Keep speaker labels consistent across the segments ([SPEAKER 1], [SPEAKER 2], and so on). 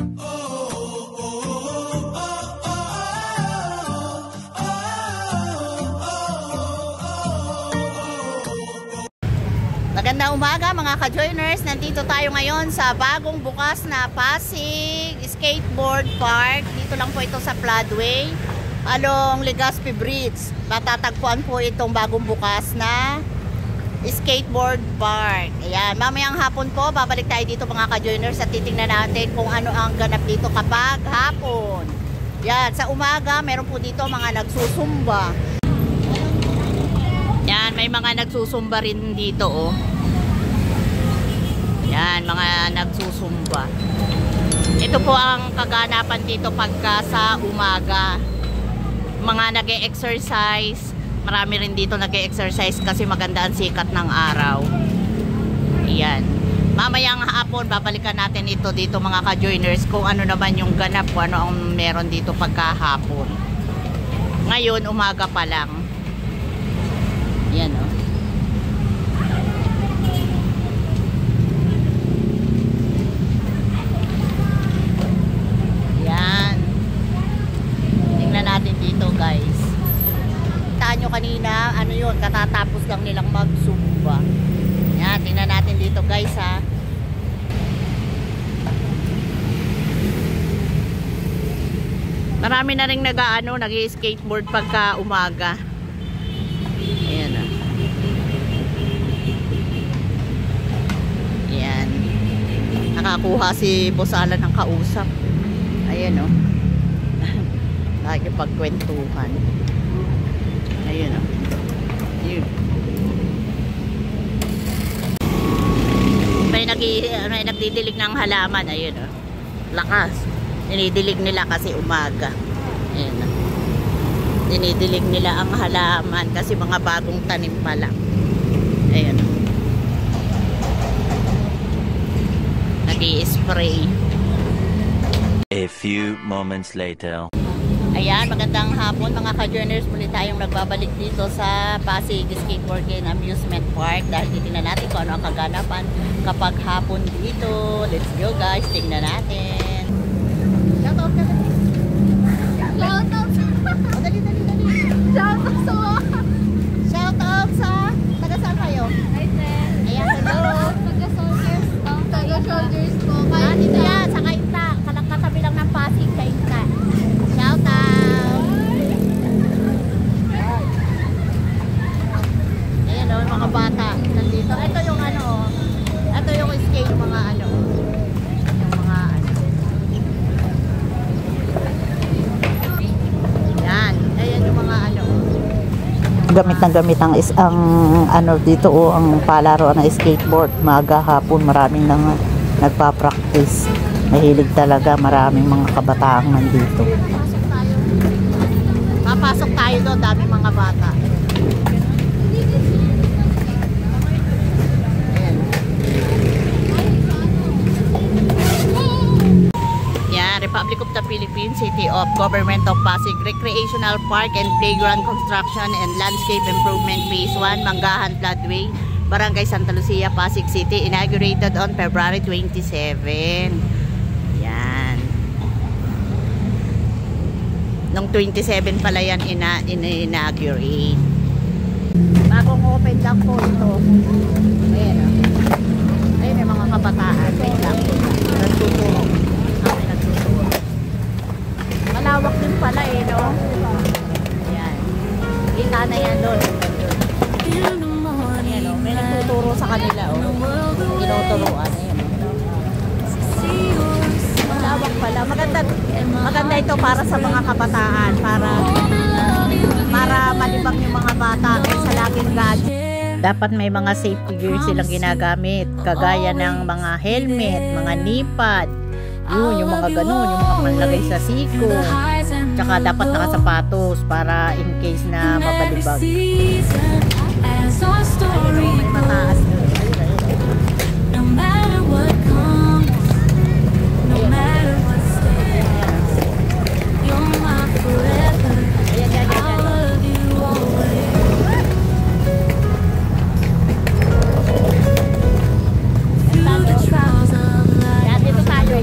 [SPEAKER 1] Magandang umaga mga ka-joiners. Nandito tayo ngayon sa bagong bukas na Pasig Skateboard Park. Dito lang po ito sa Floodway along Legazpi Bridge. Matatagpuan po itong bagong bukas na Skateboard Park. Ayan, mamayang hapon po babalik tayo dito mga ka-joiners at titingnan natin kung ano ang ganap dito kapag hapon. Yan, sa umaga meron po dito mga nagsusumba. Yan, may mga nagsusumba rin dito oh. Yan, mga nagsusumba. Ito po ang kaganapan dito pagka sa umaga. Mga nag-e-exercise. Marami rin dito nag-e-exercise kasi maganda ang sikat ng araw. Yan. Mamayang hapon babalikan natin ito dito mga ka-joiners kung ano naman yung ganap, kung ano ang meron dito pagka hapon. Ngayon, umaga pa lang. Yan oh. Yan. Tingnan natin dito guys. Taan nyo kanina, ano yun, katatapos lang nilang magsumba. Yan, tingnan natin dito guys ha. Marami na rin nag-skateboard pagka umaga. Ayan o. Ayan. Nakakuha si Boss Alan ng kausap. Ayan o. Nakikipagkwentuhan. Ayan o. Ayan. May nagdidilig ng halaman. Ayan o. Lakas. Dinidilig nila kasi umaga. Ayan o. Dinidilig nila ang halaman kasi mga bagong tanim pa lang. Ayan. Nag-i-spray.
[SPEAKER 2] A few moments later.
[SPEAKER 1] Ayan, magandang hapon mga ka-journers. Muli tayong nagbabalik dito sa Pasig Skateboard and Amusement Park dahil titingnan natin kung ano ang kaganapan kapag hapon dito. Let's go guys, tingnan natin. Shoutout ka na. Shoutout. Oh, dali. Shoutout sa taga saan kayo?
[SPEAKER 3] Hi, Ted.
[SPEAKER 1] Ayan, hello.
[SPEAKER 3] Taga-soldiers po. Taga-soldiers po.
[SPEAKER 1] Dito yan, sa Kainta. Katabi lang ng Pasig, Kainta. Shoutout. Ayan o, mga bata. Nandito. Ito yung ano o. Ito yung skate mga ano. Yung mga ano. Yan. Ayan yung mga ano.
[SPEAKER 4] Gamit ang ano dito o ang palaro ng skateboard. Maga hapon maraming nang nagpa-practice. Mahilig talaga, maraming mga kabataang nandito.
[SPEAKER 1] Papasok tayo doon, dami mga bata. Republic of the Philippines, City of Government of Pasig, Recreational Park and Playground Construction and Landscape Improvement Phase 1, Manggahan Floodway, Barangay Santa Lucia, Pasig City, inaugurated on February 27. Yan. Nung 27 pala yan inaugurate. Bagong open lang po ito. Ayan o. Ayun yung mga kabataan. Wait lang. Nagtuturo. Malawak din pala eh, no? Ayan. Kita na yan doon. Ayan o. May nagtuturo sa kanila o. Tinuturuan. Ayan o. Malawak pala. Maganda ito para sa mga kabataan. Para malibang yung mga bata kaysa laging gadget. Dapat may mga safety gear silang ginagamit. Kagaya ng mga helmet, mga knee pad. Yung mga ganun, yung mga panlagay sa siko. Tsaka dapat nakasapatos para in case na mabalibag. Ayun, may mataas doon. Dito tayo.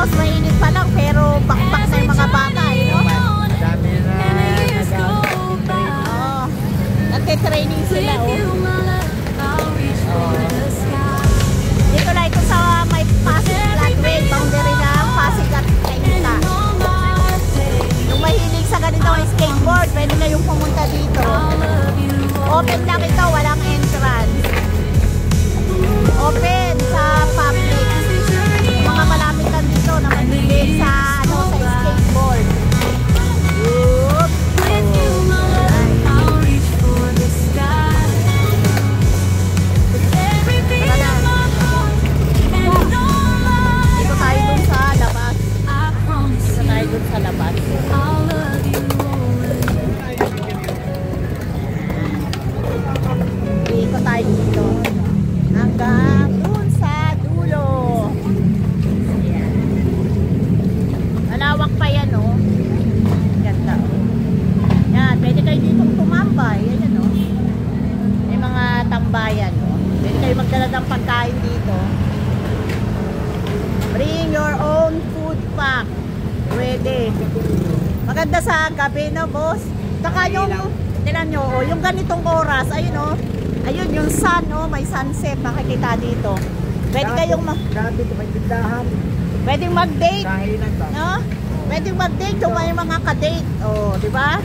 [SPEAKER 1] boss, mainit pa lang pero bakbak na yung mga bata, eh, no?
[SPEAKER 5] Dami na
[SPEAKER 1] Oo. Nagte-training sila, oh. Dito na ito sa may Pasig Flatway, boundary ng Pasig at Kainta. Yung mahilig sa ganitong skateboard, pwede na yung pumunta dito. Open lang ito, walang entrance. Open sa public. Yung mga malapit lang dito na mahilig sa, sa skateboard. Oops. Dito tayo dun sa labas. Dito tayo dun sa labas. Dito tayo dito. Hanggang dun sa dulo. Ayan. Malawak pa yan, oh. Ganda, oh. Yan, pwede kayo dito tumambay. Ayan, oh. May mga tambayan, oh. Pwede kayo magdala ng pagkain dito. Bring your own food pack. Pwede. Maganda sa gabi, no, boss? Saka yung, tinan nyo, oh, yung ganitong oras, ayun, oh. Ayun, yung sun, oh, may sunset, makikita dito. Pwede kayong
[SPEAKER 5] dati may tindahan.
[SPEAKER 1] pwedeng mag-date,
[SPEAKER 5] Kahinan ba?
[SPEAKER 1] no? Pwedeng mag-date kung may mga ka-date, oh, di ba?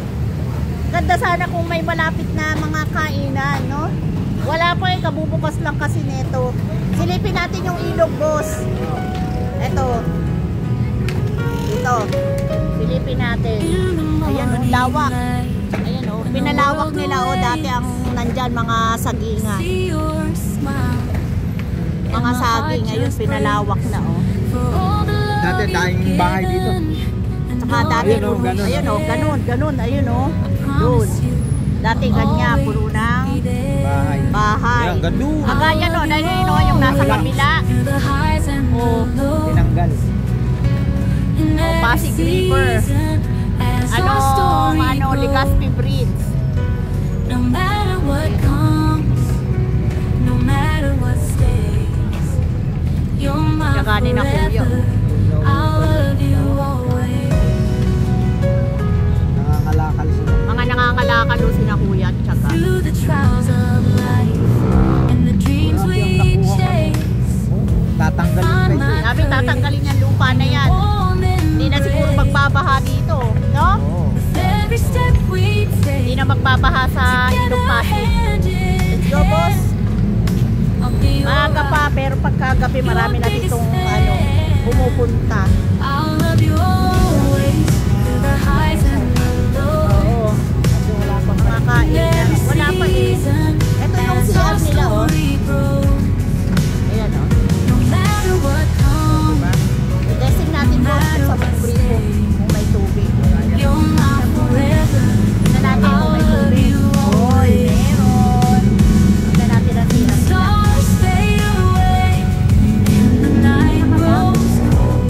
[SPEAKER 1] Ganda sana kung may malapit na mga kainan, no? Wala pa, kabubukas lang kasi nito. Silipin natin yung ilog, boss. Ito. Ito. Silipin natin. Ayan, ang lawak. Ayan, oh. Pinalawak nila, oh. Dati ang nandyan mga sagingan. Mga saging. Ayun, pinalawak na, oh.
[SPEAKER 5] Dati daing bahay dito.
[SPEAKER 1] Saka dati,
[SPEAKER 5] Ayun, oh, ganun.
[SPEAKER 1] ayun, oh. Ganun. Ayun, oh. Doon. Dati ganyan, puro ng
[SPEAKER 5] Bahay.
[SPEAKER 1] bahay.
[SPEAKER 5] Yan, ganun.
[SPEAKER 1] Agayan, oh. Ayun, oh. Yung nasa kabila. Oh.
[SPEAKER 5] Tinanggal.
[SPEAKER 1] Oh, Pasig River. Legazpi Bridge.
[SPEAKER 6] No matter what comes, no matter what stays, you're my
[SPEAKER 1] Kakanin ako
[SPEAKER 6] forever.
[SPEAKER 1] yun.
[SPEAKER 6] I'll love you always.
[SPEAKER 5] Nangangalakal sila.
[SPEAKER 1] Mga nangangalakal doon sina kuya at tsaka.
[SPEAKER 6] Through the trials of life and the dreams we chase.
[SPEAKER 5] Tatanggalin pa ito.
[SPEAKER 1] Sabi tatanggalin yung lupa na yan. Hindi na siguro magbabaha dito, no?
[SPEAKER 5] Oo.
[SPEAKER 6] Every step we
[SPEAKER 1] Hindi
[SPEAKER 6] take,
[SPEAKER 1] na magbabaha sa Ilog Pasig. Let's go, boss. Maaga pa, pero pagkagabi marami na ditong pumupunta.
[SPEAKER 6] I'll love you always through the highs and the lows.
[SPEAKER 1] Oo. Kasi wala pang makakain. Wala pa eh. Ito yung CR nila, oh. Ayan, oh.
[SPEAKER 6] No matter what comes,
[SPEAKER 1] I-testing natin po sa Brico kung may tubig.
[SPEAKER 6] you're my forever.
[SPEAKER 1] Tignan natin kung may tubig. Oy, meron. Tignan natin ang CR nila.
[SPEAKER 6] Stars fade away and the night grows cold.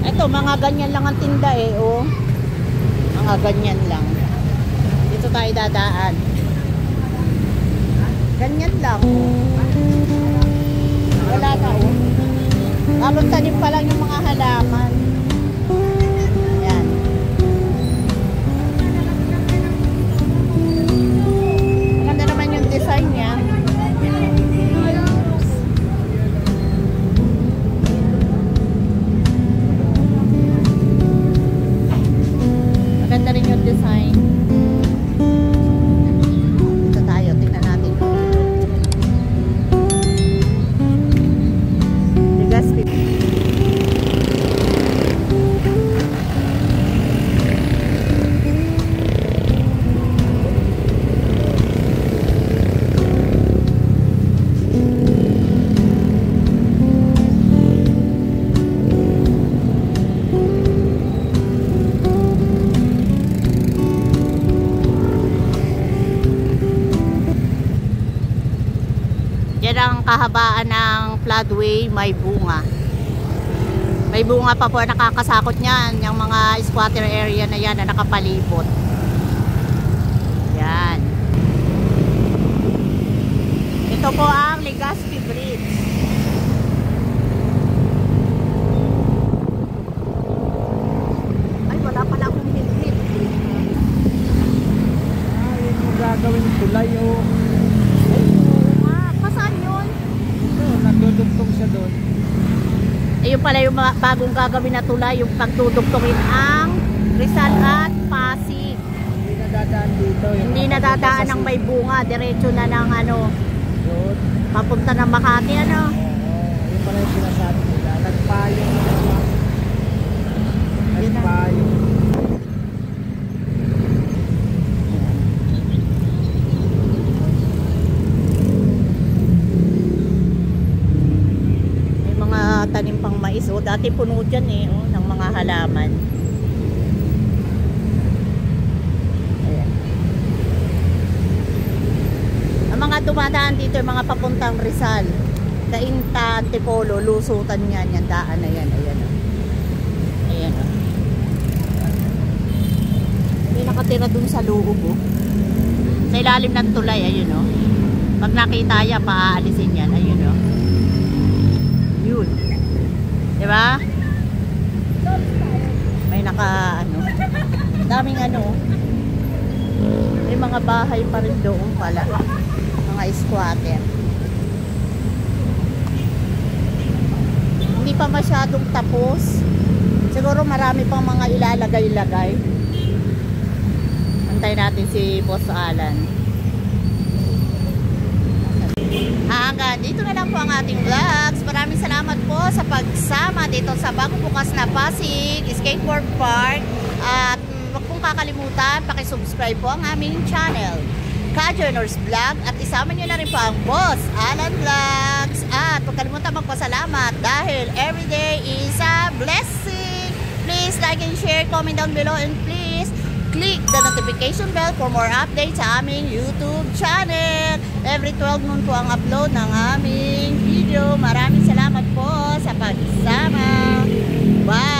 [SPEAKER 1] Ito, mga ganyan lang ang tinda eh, oh. Mga ganyan lang. Dito tayo dadaan. Ganyan lang, oh. Wala na, oh. Tapos tanim pa lang yung mga halaman. Ayan. Maganda naman yung design niya. Maganda rin yung design. Dito tayo, tingnan natin. Legazpi. Yan ang kahabaan ng floodway, may bunga. May bunga pa po nakakasakot niyan, yung mga squatter area na yan na nakapalibot. Yan. Ito po ang Legazpi Bridge. Ay, wala pala akong helmet.
[SPEAKER 5] Yun yung gagawin tulay o.
[SPEAKER 1] Saan yun?
[SPEAKER 5] Nagdudugtong siya doon.
[SPEAKER 1] Ayun pala yung mga bagong gagawin na tulay, yung pagdudugtungin ang Rizal at Pasig.
[SPEAKER 5] Hindi nadadaan dito.
[SPEAKER 1] Hindi nadadaan ng may bunga, diretso na ng ano,
[SPEAKER 5] Doon.
[SPEAKER 1] papunta ng Makati, ano.
[SPEAKER 5] Yun pala yung sinasabi nila. Nagpayong. Nagpayong.
[SPEAKER 1] May mga tanim pang mais, oh. Dati puno dyan eh, oh, ng mga halaman. Ayan. Ang mga dumadaan dito, yung mga papuntang Rizal, Cainta, Antipolo, lusutan yan, yan daan na yan, ayan oh. Ayan oh. May nakatira dun sa loob oh. Sa ilalim ng tulay, ayun oh. Pag nakita yan, paaalisin yan, ayun oh. Yun. Diba? May naka ano. Daming ano. May mga bahay pa rin doon pala. Mga squatter. Hindi pa masyadong tapos. Siguro marami pang mga ilalagay-lagay. Antay natin si Boss Alan. Hanggang dito na lang po ang ating vlogs. Maraming salamat po sa pagsama dito sa bagong bukas na Pasig Skateboard Park. At huwag pong kakalimutan, pakisubscribe po ang aming channel, Ka-Joiners Vlog. At isama nyo na rin po ang Boss Alan Vlogs. At huwag kalimutan magpasalamat dahil everyday is a blessing. Please like and share, comment down below, and please click the notification bell for more updates sa aming YouTube channel. Every 12 noon po ang upload ng aming video. Maraming salamat po sa pagsama. Bye!